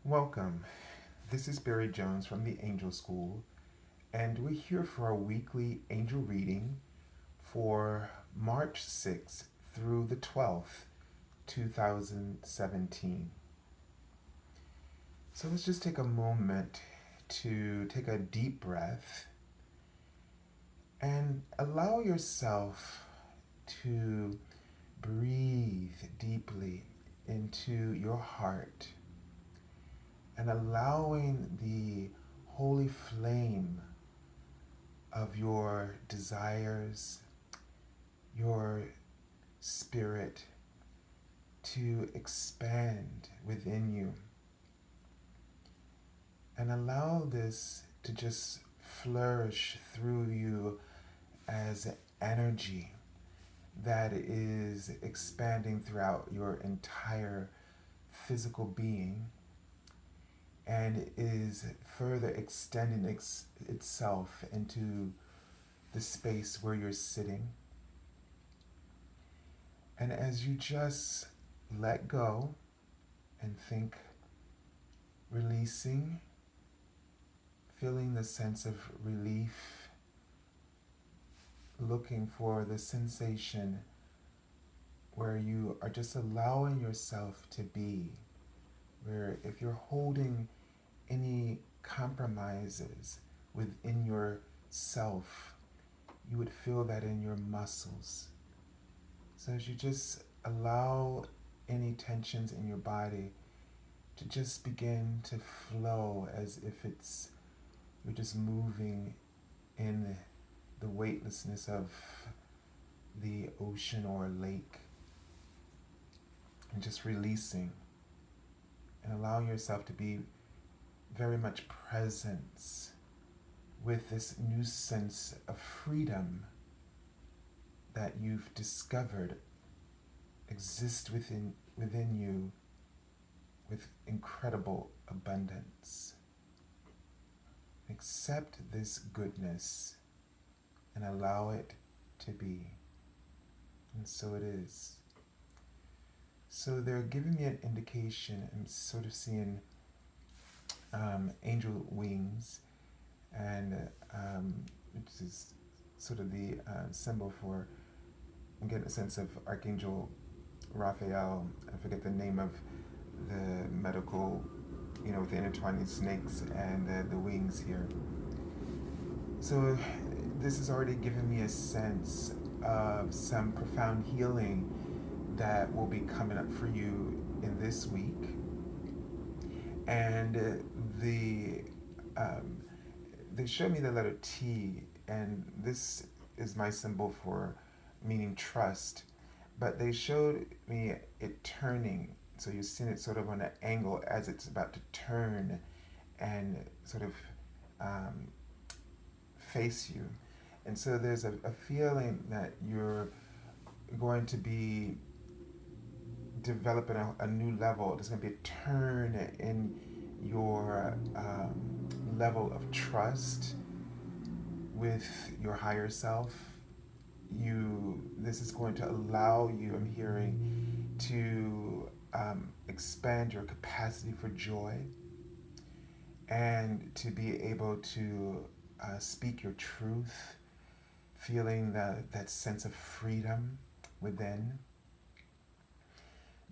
Welcome. This is Barry Jones from the Angel School, and we're here for our weekly angel reading for March 6th through the 12th, 2017. So let's just take a moment to take a deep breath and allow yourself to breathe deeply into your heart and allowing the holy flame of your desires, your spirit to expand within you. And allow this to just flourish through you as energy that is expanding throughout your entire physical being and is further extending itself into the space where you're sitting. And as you just let go and think, releasing, feeling the sense of relief, looking for the sensation where you are just allowing yourself to be, where if you're holding any compromises within yourself, you would feel that in your muscles. So as you just allow any tensions in your body to just begin to flow as if you're just moving in the weightlessness of the ocean or lake, and just releasing and allowing yourself to be very much presence with this new sense of freedom that you've discovered exists within you with incredible abundance. Accept this goodness and allow it to be. And so it is. So they're giving me an indication. I'm sort of seeing angel wings, and which is sort of the symbol for, I'm getting a sense of Archangel Raphael. I forget the name of the medical, with the intertwining snakes and the wings here. So this has already given me a sense of some profound healing that will be coming up for you in this week. And they showed me the letter T, and this is my symbol for meaning trust. But they showed me it turning, so you're seeing it sort of on an angle as it's about to turn and sort of face you. And so there's a feeling that you're going to be developing a new level. There's going to be a turn in your level of trust with your higher self. This is going to allow you, I'm hearing, to expand your capacity for joy and to be able to speak your truth, feeling that sense of freedom within.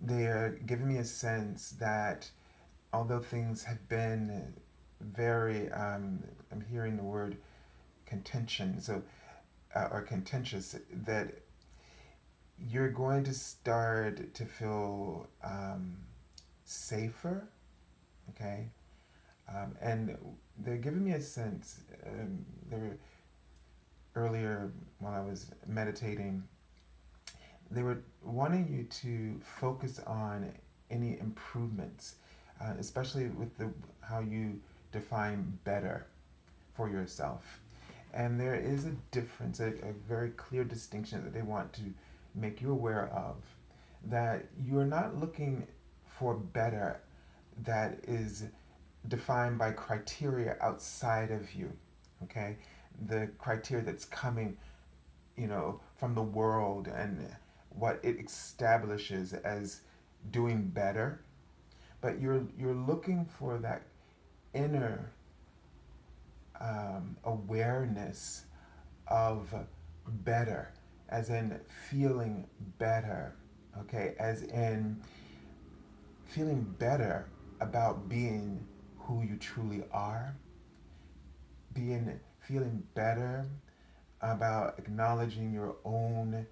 They're giving me a sense that although things have been very, I'm hearing the word contention, or contentious, that you're going to start to feel safer, okay? And they're giving me a sense, earlier while I was meditating, they were wanting you to focus on any improvements, especially with how you define better for yourself. And there is a difference, a very clear distinction that they want to make you aware of, that you're not looking for better that is defined by criteria outside of you, okay? The criteria that's coming, from the world and what it establishes as doing better. but you're looking for that inner awareness of better, as in feeling better, okay, as in feeling better about being who you truly are, feeling better about acknowledging your own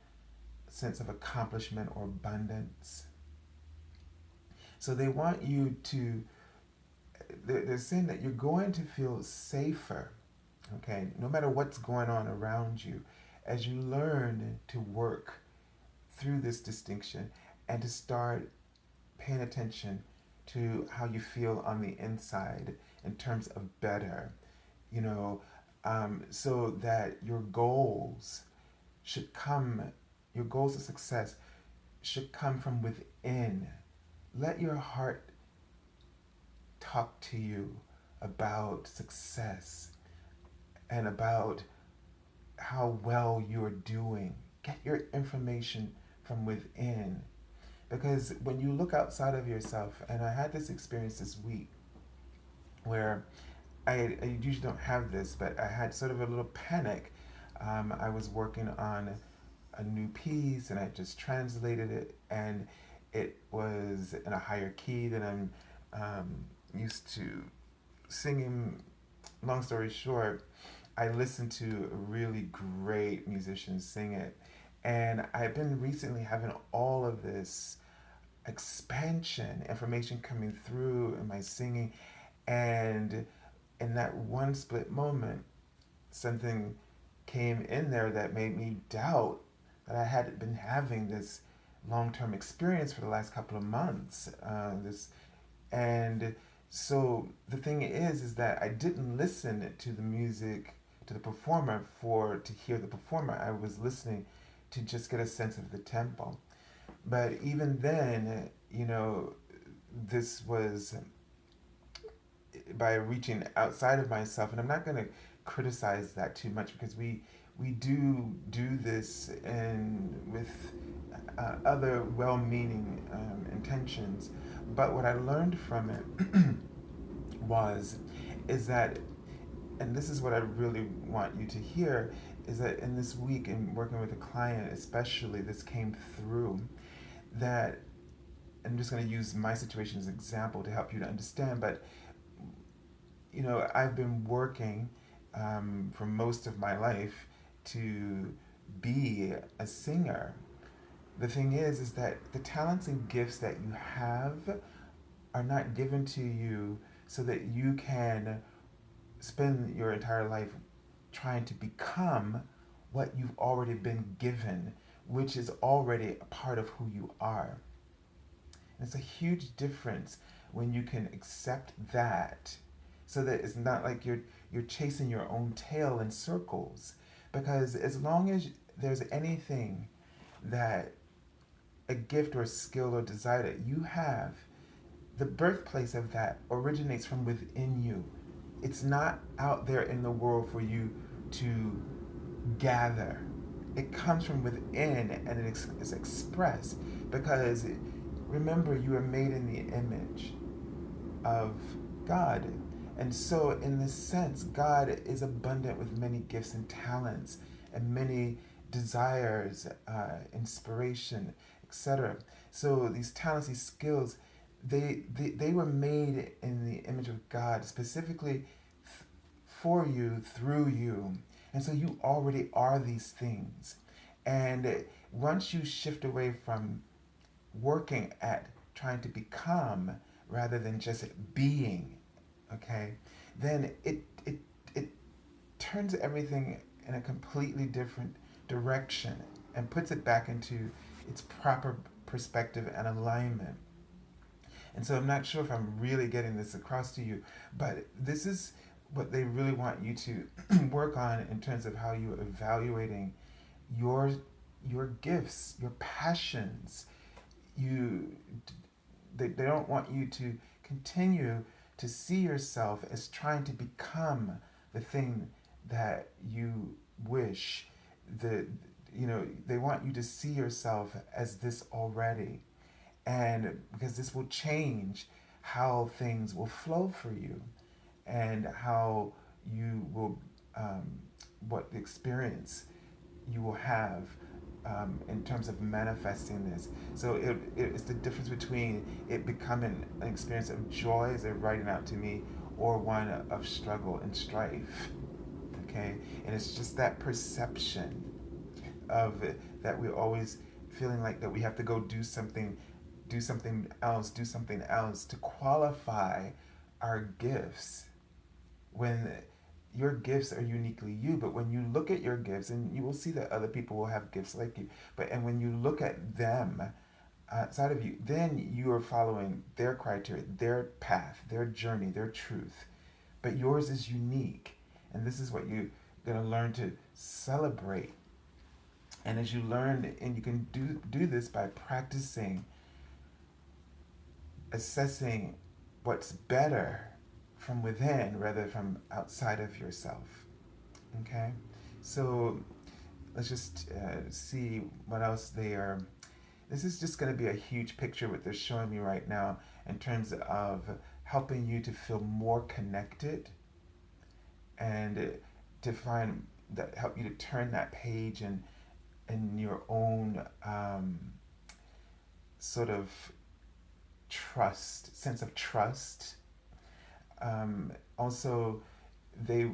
sense of accomplishment or abundance. So they want you to, they're saying that you're going to feel safer, okay, no matter what's going on around you, as you learn to work through this distinction and to start paying attention to how you feel on the inside in terms of better, you know, so that should come, your goals of success should come from within. Let your heart talk to you about success and about how well you're doing. Get your information from within. Because when you look outside of yourself, and I had this experience this week where I usually don't have this, but I had sort of a little panic. I was working on a new piece and I just translated it, and it was in a higher key than I'm used to singing. Long story short, I listened to a really great musician sing it, and I've been recently having all of this expansion information coming through in my singing, and in that one split moment, something came in there that made me doubt that I had been having this long-term experience for the last couple of months. And so the thing is that I didn't listen to the music, to the performer, to hear the performer. I was listening to just get a sense of the tempo. But even then, this was by reaching outside of myself, and I'm not going to criticize that too much, because we do this and with other well-meaning intentions. But what I learned from it is that, and this is what I really want you to hear, is that in this week, in working with a client especially, this came through, that I'm just going to use my situation as an example to help you to understand. But I've been working for most of my life to be a singer. The thing is that the talents and gifts that you have are not given to you so that you can spend your entire life trying to become what you've already been given, which is already a part of who you are. And it's a huge difference when you can accept that, so that it's not like you're chasing your own tail in circles. Because as long as there's anything that a gift or a skill or desire that you have, the birthplace of that originates from within you. It's not out there in the world for you to gather. It comes from within, and it is expressed, because remember, you are made in the image of God. And so in this sense, God is abundant with many gifts and talents and many desires, inspiration, etc. So these talents, these skills, they were made in the image of God, specifically for you, through you. And so you already are these things. And once you shift away from working at trying to become rather than just being, okay, then it turns everything in a completely different direction and puts it back into its proper perspective and alignment. And so I'm not sure if I'm really getting this across to you, but this is what they really want you to work on in terms of how you're evaluating your gifts, your passions. They don't want you to continue to see yourself as trying to become the thing that you wish. They want you to see yourself as this already, and because this will change how things will flow for you and how you will, um, what the experience you will have in terms of manifesting this. So it's the difference between it becoming an experience of joy as they're writing out to me or one of struggle and strife. Okay? And it's just that perception of it, that we're always feeling like that we have to go do something else to qualify our gifts when your gifts are uniquely you. But when you look at your gifts, and you will see that other people will have gifts like you, and when you look at them outside of you, then you are following their criteria, their path, their journey, their truth. But yours is unique, and this is what you're going to learn to celebrate. And as you learn, and you can do this by practicing assessing what's better from within rather from outside of yourself. Okay? So let's just see what else they are. This is just going to be a huge picture what they're showing me right now in terms of helping you to feel more connected and to find that help you to turn that page and in your own sort of sense of trust. Also, they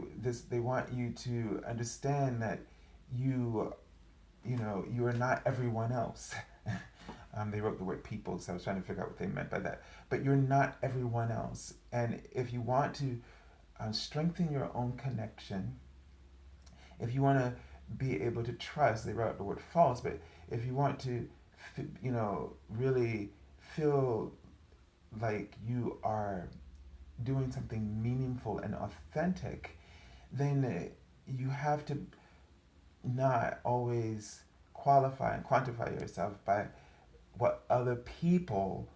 want you to understand that you you are not everyone else. They wrote the word people, so I was trying to figure out what they meant by that. But you're not everyone else, and if you want to strengthen your own connection, if you want to be able to trust, they wrote the word false, but if you want to, really feel like you are doing something meaningful and authentic, then you have to not always qualify and quantify yourself by what other people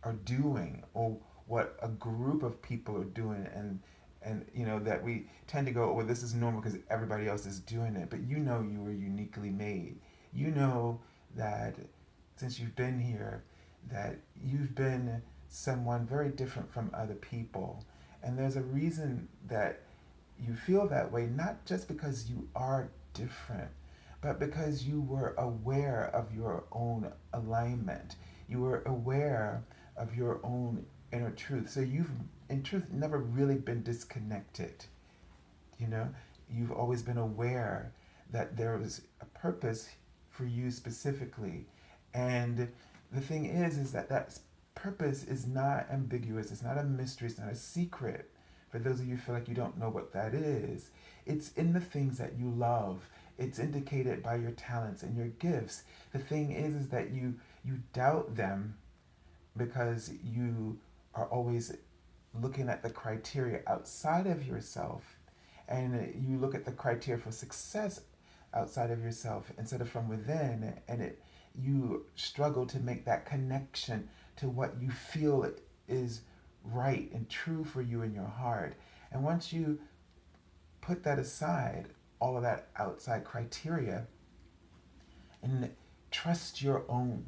are doing or what a group of people are doing, and that we tend to go, oh, well, this is normal because everybody else is doing it. But you were uniquely made. You know that since you've been here, that you've been someone very different from other people. And there's a reason that you feel that way, not just because you are different, but because you were aware of your own alignment. You were aware of your own inner truth. So you've, in truth, never really been disconnected. You know, you've always been aware that there is a purpose for you specifically. And the thing is that that purpose is not ambiguous. It's not a mystery. It's not a secret. For those of you who feel like you don't know what that is, it's in the things that you love. It's indicated by your talents and your gifts. The thing is that you doubt them because you are always looking at the criteria outside of yourself, and you look at the criteria for success outside of yourself instead of from within, and you struggle to make that connection to what you feel is right and true for you in your heart. And once you put that aside, all of that outside criteria, and trust your own,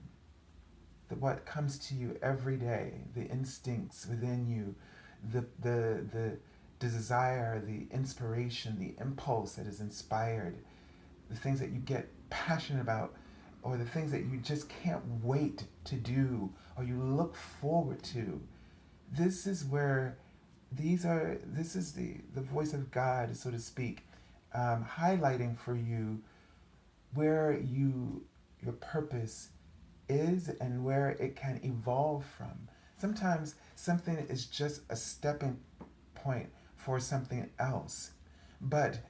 what comes to you every day, the instincts within you, the desire, the inspiration, the impulse that is inspired, the things that you get passionate about, or the things that you just can't wait to do, or you look forward to. This is where this is the voice of God, so to speak, highlighting for you where your purpose is and where it can evolve from. Sometimes something is just a stepping point for something else, but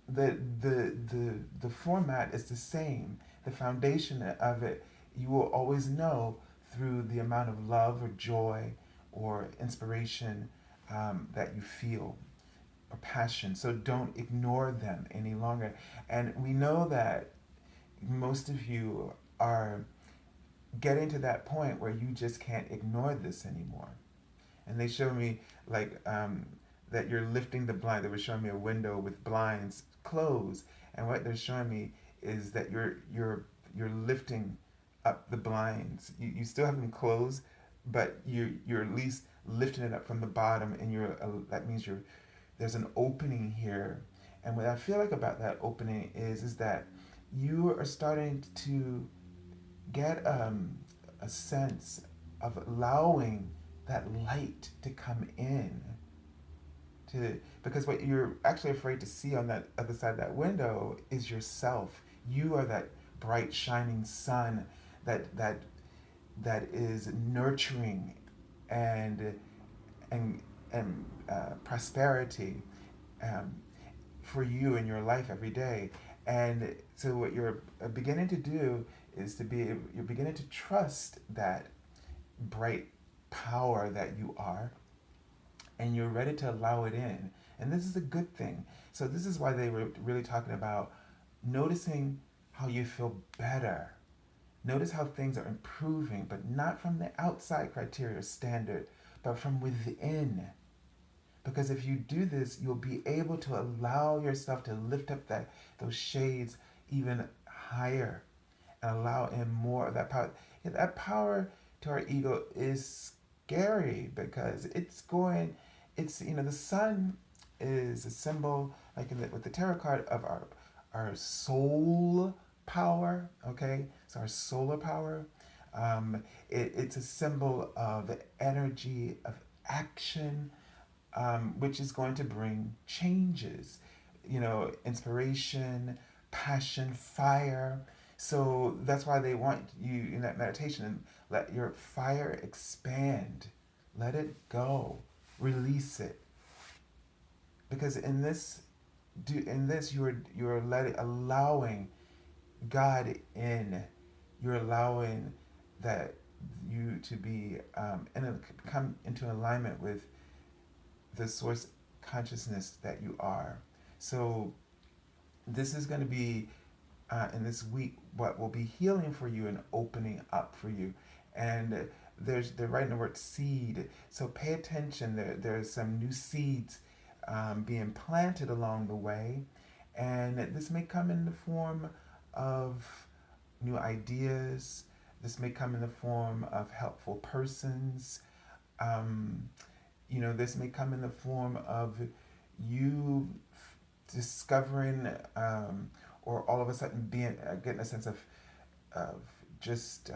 the format is the same. The foundation of it, you will always know through the amount of love or joy or inspiration that you feel, or passion. So don't ignore them any longer. And we know that most of you are getting to that point where you just can't ignore this anymore. And they show me like that you're lifting the blind. They were showing me a window with blinds closed, and what they're showing me is that you're lifting up the blinds. You still have them closed, but you're at least lifting it up from the bottom, and that means there's an opening here. And what I feel like about that opening is that you are starting to get a sense of allowing that light to come in, because what you're actually afraid to see on that other side of that window is yourself. You are that bright shining sun that that is nurturing and and prosperity, um, for you in your life every day. And so what you're beginning to do is you're beginning to trust that bright power that you are, and you're ready to allow it in. And this is a good thing. So this is why they were really talking about noticing how you feel better. Notice how things are improving, but not from the outside criteria or standard, but from within. Because if you do this, you'll be able to allow yourself to lift up those shades even higher, and allow in more of that power. Yeah, that power to our ego is scary because the sun is a symbol, like with the tarot card, of our soul power. Okay, so our solar power. It's a symbol of energy, of action, which is going to bring changes, inspiration, passion, fire. So that's why they want you in that meditation, and let your fire expand. Let it go. Release it. Because in this you're allowing God in. You're allowing that you to be come into alignment with the source consciousness that you are. So this is going to be in this week what will be healing for you and opening up for you. And they're writing the word seed. So pay attention. There's some new seeds being planted along the way, and this may come in the form of new ideas. This may come in the form of helpful persons. Um, this may come in the form of you discovering, or all of a sudden getting a sense of just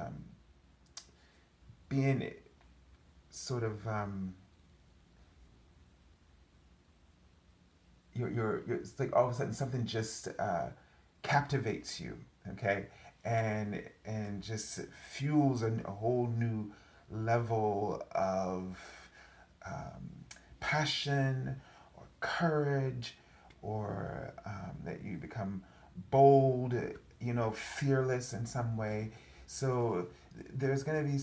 being sort of it's like all of a sudden something just captivates you, okay, and just fuels a whole new level of passion or courage, or that you become bold, fearless in some way. So there's going to be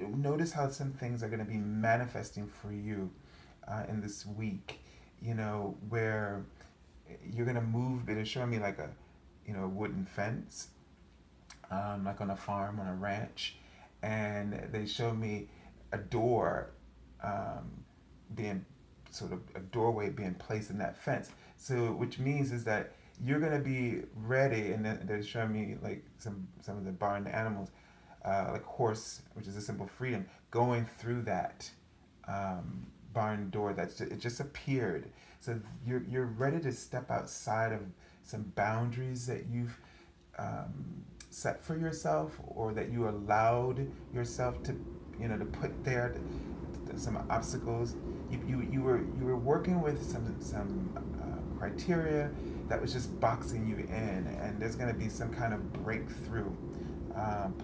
notice how some things are going to be manifesting for you in this week, where you're going to move. It is showing me like a, wooden fence, like on a farm, on a ranch. And they show me a door, being sort of a doorway being placed in that fence. So which means is that you're gonna be ready, and they're showing me like some of the barn animals, like horse, which is a symbol of freedom, going through that barn door it just appeared. So you're ready to step outside of some boundaries that you've set for yourself, or that you allowed yourself to to put there, some obstacles. You were working with some criteria that was just boxing you in, and there's going to be some kind of breakthrough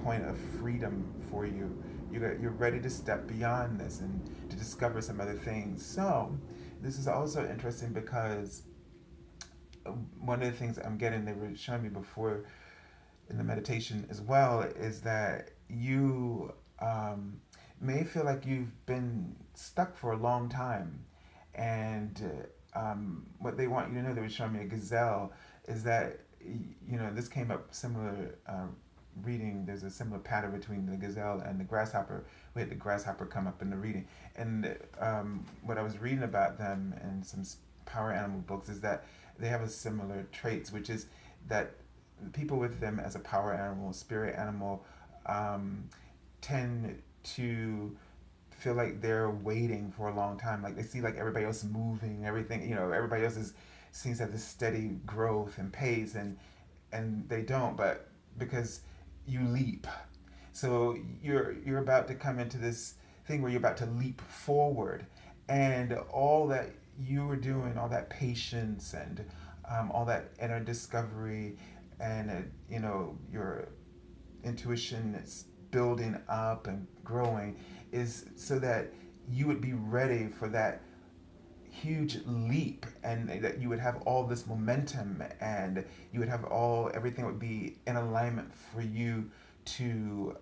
point of freedom for you. You're ready to step beyond this and to discover some other things. So this is also interesting because one of the things I'm getting, they were showing me before in the meditation as well, is that you may feel like you've been stuck for a long time. And what they want you to know, they were showing me a gazelle, is that, this came up similar reading. There's a similar pattern between the gazelle and the grasshopper. We had the grasshopper come up in the reading. And what I was reading about them in some power animal books is that they have a similar traits, which is that people with them as a power animal, spirit animal, tend to feel like they're waiting for a long time. Like they see like everybody else moving, everything, everybody else seems to have this steady growth and pace, and they don't, but because you leap. So you're about to come into this thing where you're about to leap forward, and all that you were doing, all that patience and all that inner discovery, and your intuition is building up and growing, is so that you would be ready for that huge leap, and that you would have all this momentum, and you would have everything would be in alignment for you to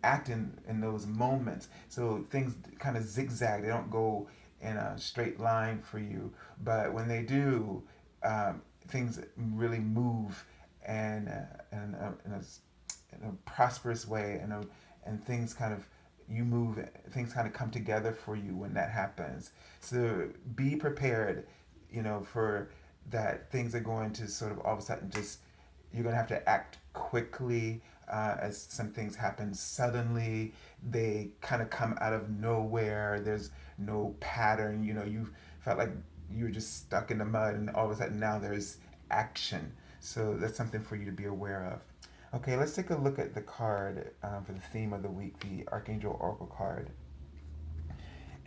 act in those moments. So things kind of zigzag, they don't go in a straight line for you, but when they do, things really move, and in a prosperous way, and things kind of you move, things kind of come together for you when that happens. So be prepared, for that things are going to sort of all of a sudden just, you're going to have to act quickly, as some things happen suddenly. They kind of come out of nowhere. There's no pattern. You felt like you were just stuck in the mud, and all of a sudden now there's action. So that's something for you to be aware of. Okay, let's take a look at the card for the theme of the week, the Archangel Oracle card.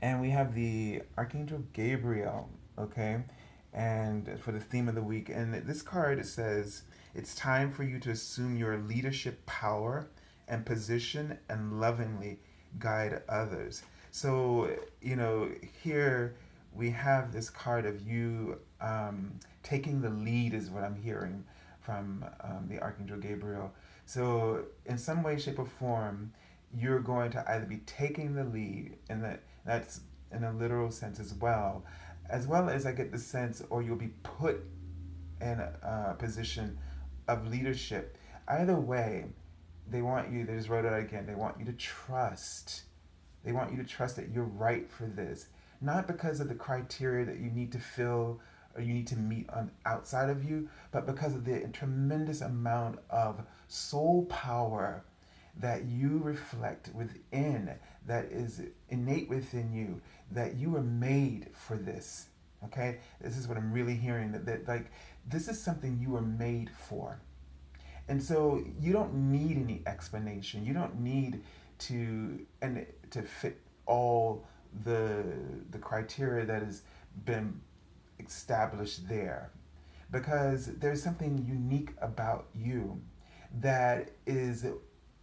And we have the Archangel Gabriel, okay? And for the theme of the week. And this card, it says, it's time for you to assume your leadership power and position and lovingly guide others. So, here we have this card of you taking the lead, is what I'm hearing from the Archangel Gabriel. So, in some way, shape, or form, you're going to either be taking the lead, and that's in a literal sense as well as I get the sense, or you'll be put in a position of leadership. Either way, they just wrote it out again, they want you to trust. They want you to trust that you're right for this. Not because of the criteria that you need to fill or you need to meet on outside of you, but because of the tremendous amount of soul power that you reflect within, that is innate within you, that you were made for this. Okay? This is what I'm really hearing, that like this is something you were made for. And so you don't need any explanation. You don't need to fit all the criteria that has been established there, because there's something unique about you that is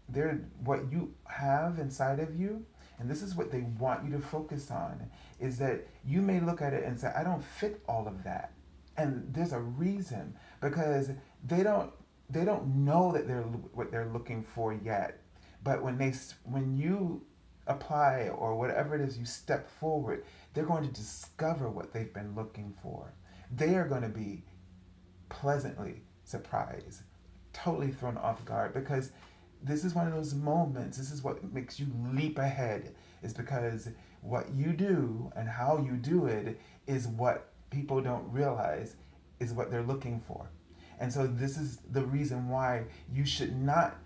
there, what you have inside of you. And this is what they want you to focus on, is that you may look at it and say, I don't fit all of that. And there's a reason, because they don't know that they're what they're looking for yet. But when you apply, or whatever it is, you step forward, they're going to discover what they've been looking for. They are going to be pleasantly surprised, totally thrown off guard, because this is one of those moments. This is what makes you leap ahead, is because what you do and how you do it is what people don't realize is what they're looking for. And so this is the reason why you should not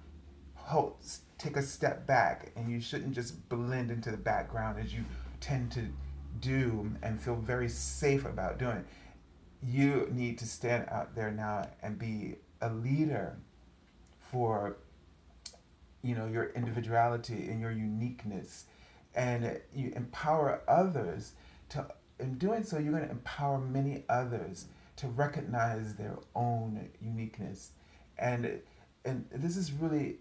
take a step back, and you shouldn't just blend into the background as you tend to do and feel very safe about doing. You need to stand out there now and be a leader for your individuality and your uniqueness, and you empower others to, in doing so, you're going to empower many others to recognize their own uniqueness. And this is really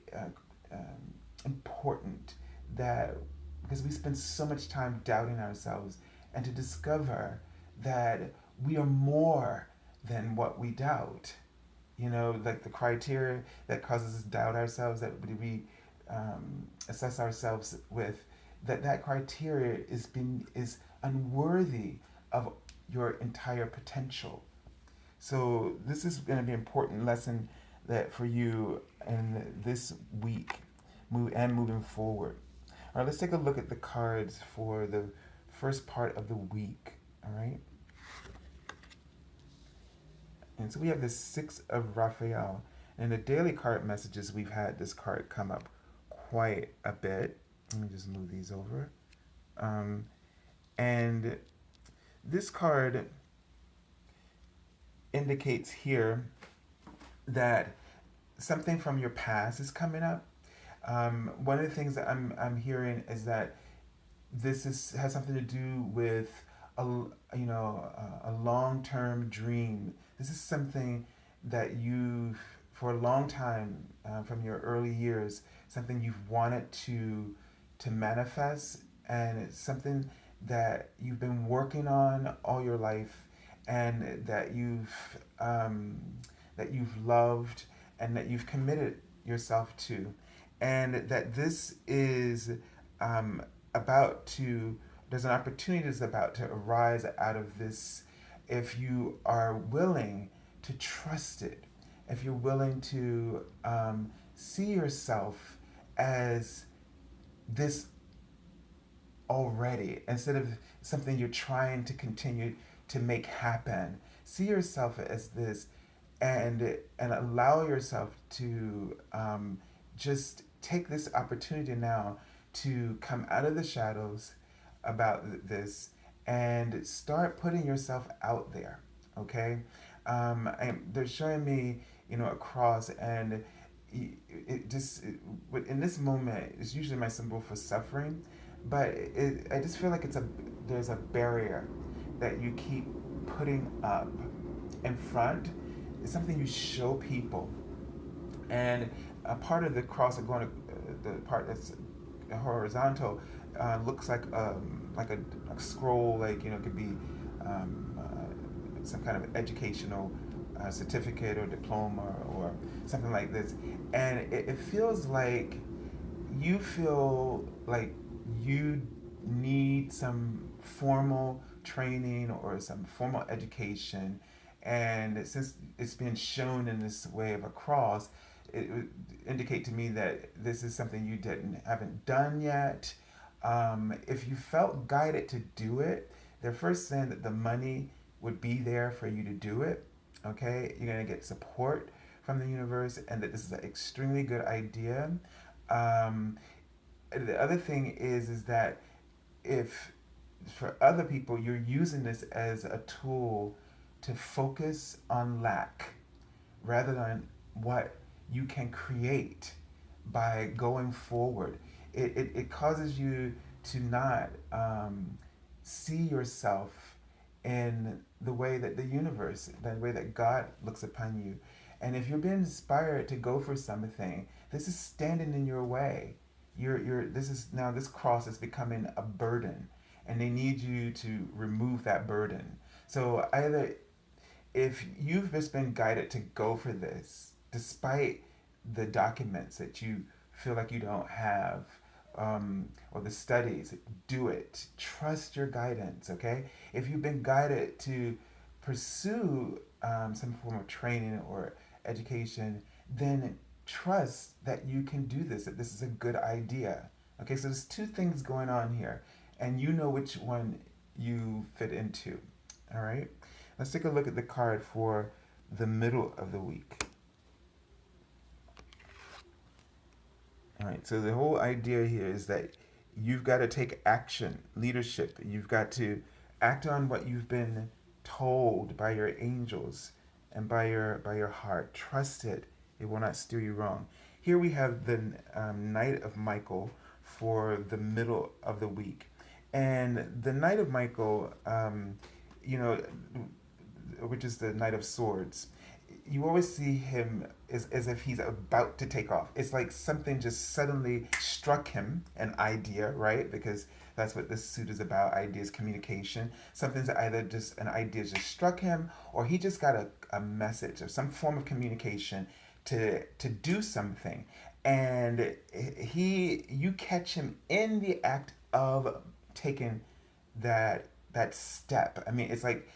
important, that because we spend so much time doubting ourselves, and to discover that we are more than what we doubt. Like the criteria that causes us to doubt ourselves, that we assess ourselves with, that criteria is unworthy of your entire potential. So this is going to be an important lesson that for you in this week, moving forward. All right, let's take a look at the cards for the first part of the week. All right. And so we have the Six of Raphael. In the daily card messages, we've had this card come up quite a bit. Let me just move these over. Um, and this card indicates here that something from your past is coming up. One of the things that I'm hearing is that this is has something to do with a a long term dream. This is something that you've for a long time from your early years, something you've wanted to manifest, and it's something that you've been working on all your life, and that you've loved, and that you've committed yourself to, and that this is um, about to there's an opportunity that's about to arise out of this if you are willing to trust it, if you're willing to see yourself as this already instead of something you're trying to continue to make happen. See yourself as this, and allow yourself to just take this opportunity now to come out of the shadows about this and start putting yourself out there. Okay, they're showing me, a cross, and it just in this moment it's usually my symbol for suffering, but I just feel like there's a barrier that you keep putting up in front. It's something you show people, and a part of the cross, going to the part that's horizontal, looks like a scroll, like it could be some kind of educational certificate or diploma or something like this, and it feels like you feel like you need some formal training or some formal education, and since it's been shown in this way of a cross, it would indicate to me that this is something you haven't done yet. If you felt guided to do it, they're first saying that the money would be there for you to do it. Okay, you're gonna get support from the universe, and that this is an extremely good idea. Um, the other thing is that if for other people you're using this as a tool to focus on lack rather than what you can create by going forward. It causes you to not see yourself in the way that the universe, the way that God looks upon you. And if you're being inspired to go for something, this is standing in your way. This cross is becoming a burden, and they need you to remove that burden. So either if you've just been guided to go for this, despite the documents that you feel like you don't have, or the studies, do it. Trust your guidance, okay? If you've been guided to pursue some form of training or education, then trust that you can do this, that this is a good idea. Okay, so there's two things going on here, and you know which one you fit into. All right, let's take a look at the card for the middle of the week. All right, so the whole idea here is that you've got to take action, leadership. You've got to act on what you've been told by your angels and by your heart. Trust it; it will not steer you wrong. Here we have the Knight of Michael for the middle of the week, and the Knight of Michael, you know, which is the Knight of Swords, you always see him as if he's about to take off. It's like something just suddenly struck him, an idea, right? Because that's what this suit is about, ideas, communication. Something's either just an idea just struck him, or he just got a message or some form of communication to do something. And you catch him in the act of taking that step. I mean, it's like,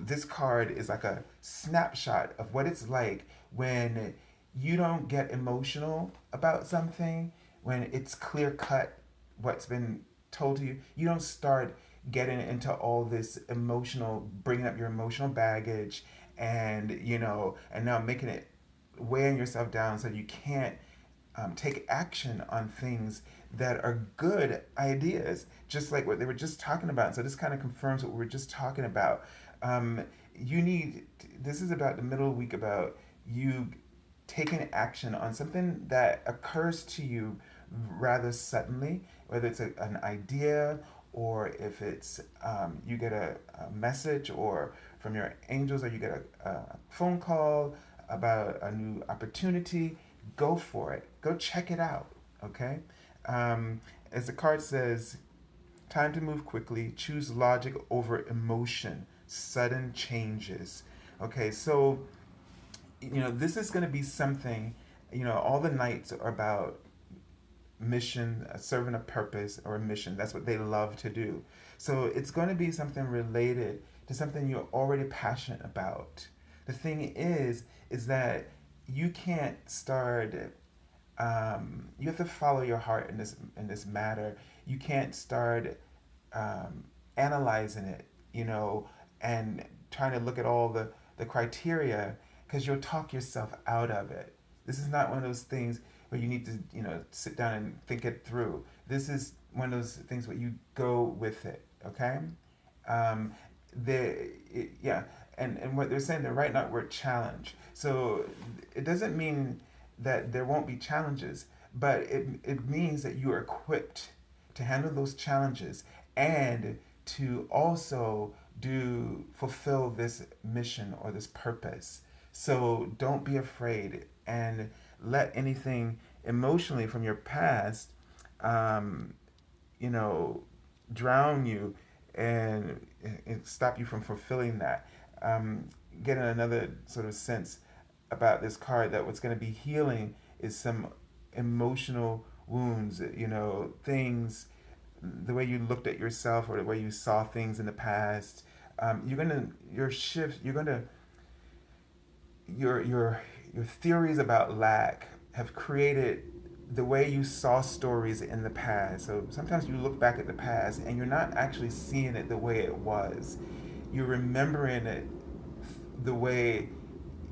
this card is like a snapshot of what it's like when you don't get emotional about something, when it's clear cut what's been told to you. You don't start getting into all this emotional, bringing up your emotional baggage, and now making it weighing yourself down so you can't take action on things that are good ideas, just like what they were just talking about. So this kind of confirms what we were just talking about. Um, you need, this is about the middle of the week, about you taking action on something that occurs to you rather suddenly, whether it's an idea, or if it's you get a message or from your angels, or you get a phone call about a new opportunity. Go for it. Go check it out. Okay. Um, as the card says, time to move quickly. Choose logic over emotion. Sudden changes. Okay, so this is going to be something. All the nights are about mission, serving a purpose or a mission. That's what they love to do. So it's going to be something related to something you're already passionate about. The thing is that you can't start. You have to follow your heart in this matter. You can't start analyzing it, and trying to look at all the criteria, because you'll talk yourself out of it. This is not one of those things where you need to, sit down and think it through. This is one of those things where you go with it, okay? Um, yeah, and what they're saying, they're writing out word challenge. So it doesn't mean that there won't be challenges, but it means that you are equipped to handle those challenges and to also fulfill this mission or this purpose. So don't be afraid, and let anything emotionally from your past, um, you know, drown you, and stop you from fulfilling that. Um, Getting another sort of sense about this card, that what's going to be healing is some emotional wounds, things, the way you looked at yourself or the way you saw things in the past. Your theories about lack have created the way you saw stories in the past. So sometimes you look back at the past and you're not actually seeing it the way it was. You're remembering it the way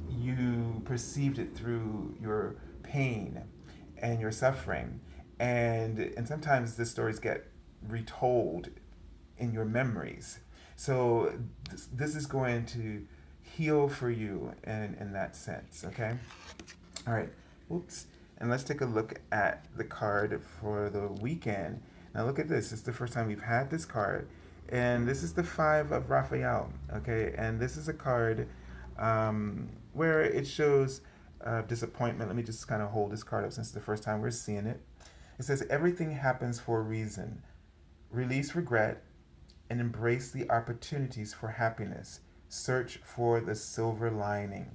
you perceived it through your pain and your suffering. And sometimes the stories get retold in your memories. So this is going to heal for you in that sense, okay? All right. Oops. And let's take a look at the card for the weekend. Now look at this. It's the first time we've had this card. And this is the Five of Raphael, okay? And this is a card where it shows disappointment. Let me just kind of hold this card up since it's the first time we're seeing it. It says, everything happens for a reason. Release regret and embrace the opportunities for happiness. Search for the silver lining.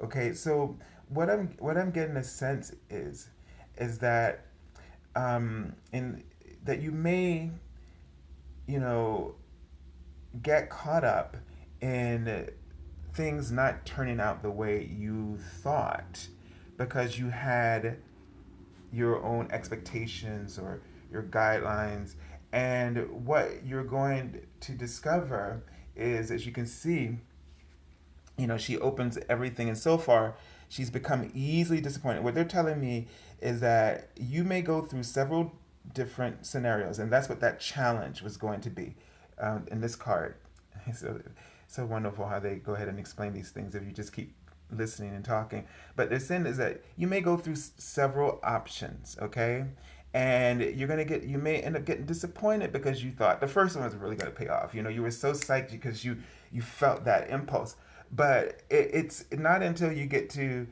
Okay, so what I'm getting a sense is that in that you may, you know get caught up in things not turning out the way you thought, because you had your own expectations or your guidelines. And what you're going to discover is, as you can see, she opens everything, and so far she's become easily disappointed. What they're telling me is that you may go through several different scenarios, and that's what that challenge was going to be in this card. So wonderful how they go ahead and explain these things if you just keep listening and talking. But they're saying is that you may go through several options, okay? And you may end up getting disappointed because you thought the first one was really going to pay off. You were so psyched because you felt that impulse. But it's not until you get to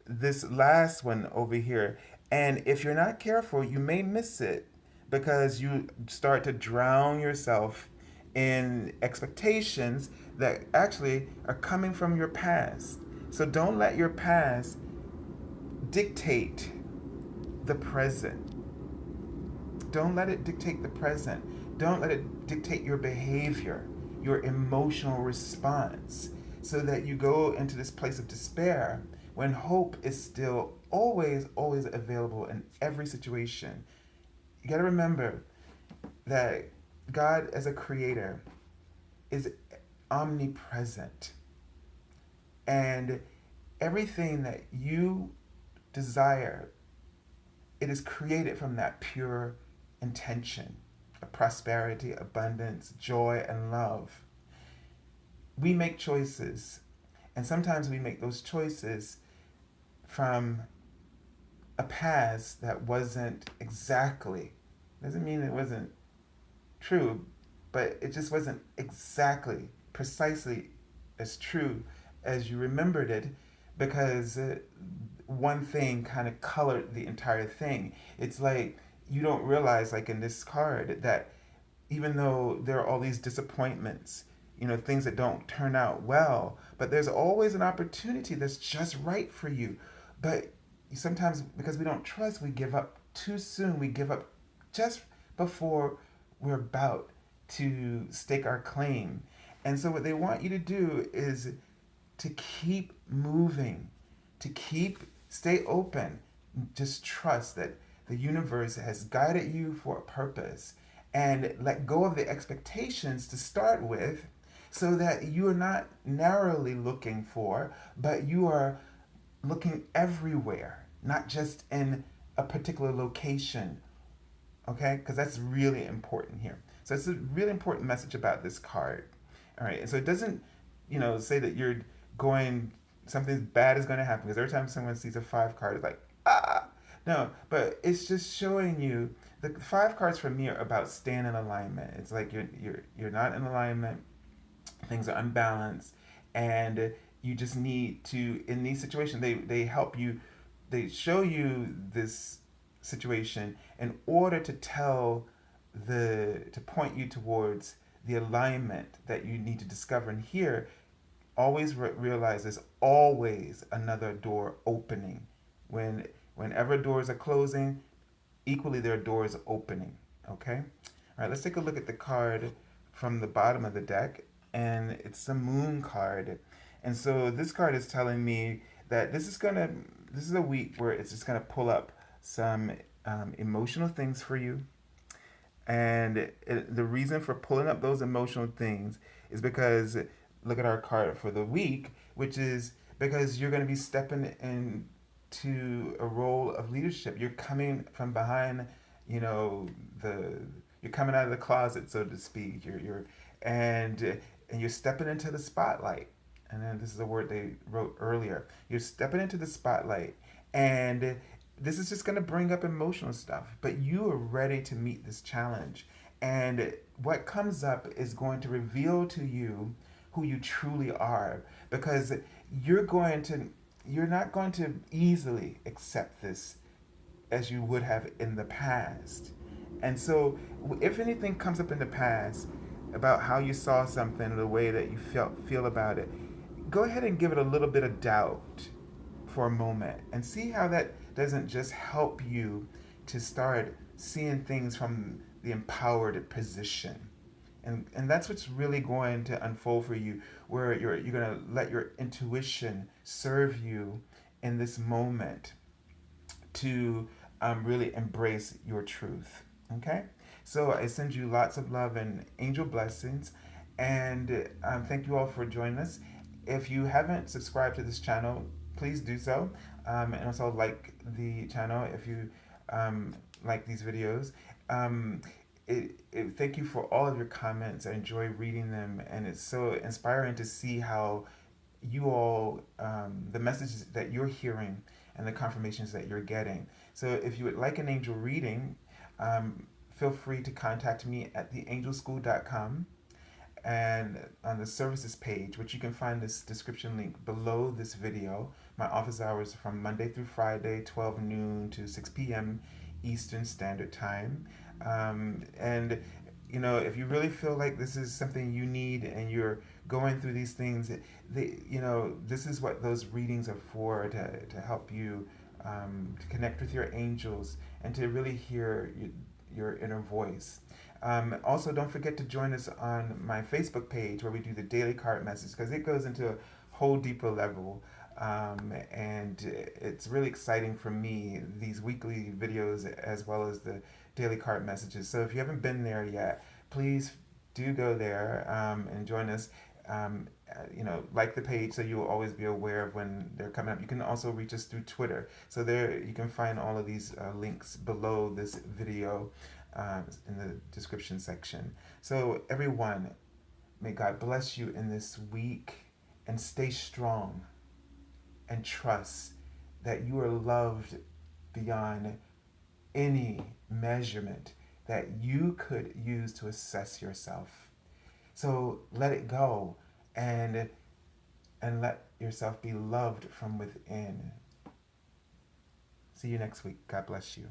this last one over here, and if you're not careful, you may miss it because you start to drown yourself in expectations that actually are coming from your past. So don't let your past dictate the present. Don't let it dictate the present. Don't let it dictate your behavior, your emotional response, so that you go into this place of despair when hope is still always, always available in every situation. You got to remember that God, as a creator, is omnipresent. And everything that you desire it is created from that pure intention of prosperity, abundance, joy, and love. We make choices, and sometimes we make those choices from a past that wasn't exactly, doesn't mean it wasn't true, but it just wasn't exactly, precisely as true as you remembered it, because one thing kind of colored the entire thing. It's like you don't realize, like in this card, that even though there are all these disappointments, things that don't turn out well, but there's always an opportunity that's just right for you. But sometimes, because we don't trust, we give up too soon. We give up just before we're about to stake our claim. And so, what they want you to do is to keep moving, stay open, just trust that the universe has guided you for a purpose, and let go of the expectations to start with, so that you are not narrowly looking for, but you are looking everywhere, not just in a particular location. Okay? Because that's really important here. So it's a really important message about this card. All right. And so it doesn't, say that you're going, something bad is going to happen. Because every time someone sees a 5 card, it's like, ah. No, but it's just showing you, the 5 cards for me are about staying in alignment. It's like you're not in alignment, things are unbalanced, and you just need to, in these situations, they help you, they show you this situation in order to to point you towards the alignment that you need to discover. And here, always realize there's always another door opening. Whenever doors are closing, equally there are doors opening. Okay? All right, let's take a look at the card from the bottom of the deck, and it's the Moon card. And so this card is telling me that this is a week where it's just gonna pull up some emotional things for you. And the reason for pulling up those emotional things is because, look at our card for the week, which is because you're going to be stepping into a role of leadership. You're coming from behind, the you're coming out of the closet, so to speak. And you're stepping into the spotlight. And then this is a word they wrote earlier. You're stepping into the spotlight, and this is just going to bring up emotional stuff, but you are ready to meet this challenge. And what comes up is going to reveal to you who you truly are, because you're not going to easily accept this as you would have in the past. And so, if anything comes up in the past about how you saw something, or the way that you feel about it, go ahead and give it a little bit of doubt for a moment, and see how that doesn't just help you to start seeing things from the empowered position. And that's what's really going to unfold for you, where you're going to let your intuition serve you in this moment to really embrace your truth. Okay? So I send you lots of love and angel blessings, and thank you all for joining us. If you haven't subscribed to this channel, please do so, and also like the channel if you like these videos. Thank you for all of your comments. I enjoy reading them, and it's so inspiring to see how you all, the messages that you're hearing and the confirmations that you're getting. So if you would like an angel reading, feel free to contact me at theangelschool.com, and on the services page, which you can find this description link below this video. My office hours are from Monday through Friday, 12 noon to 6 p.m. Eastern Standard Time. And if you really feel like this is something you need, and you're going through these things, this is what those readings are for, to help you to connect with your angels and to really hear your inner voice. Also, don't forget to join us on my Facebook page, where we do the daily card message, because it goes into a whole deeper level. And it's really exciting for me, these weekly videos as well as the daily card messages. So if you haven't been there yet, please do go there and join us. like the page so you'll always be aware of when they're coming up. You can also reach us through Twitter. So there you can find all of these links below this video in the description section. So everyone, may God bless you in this week, and stay strong and trust that you are loved beyond any measurement that you could use to assess yourself. So let it go, and let yourself be loved from within. See you next week. God bless you.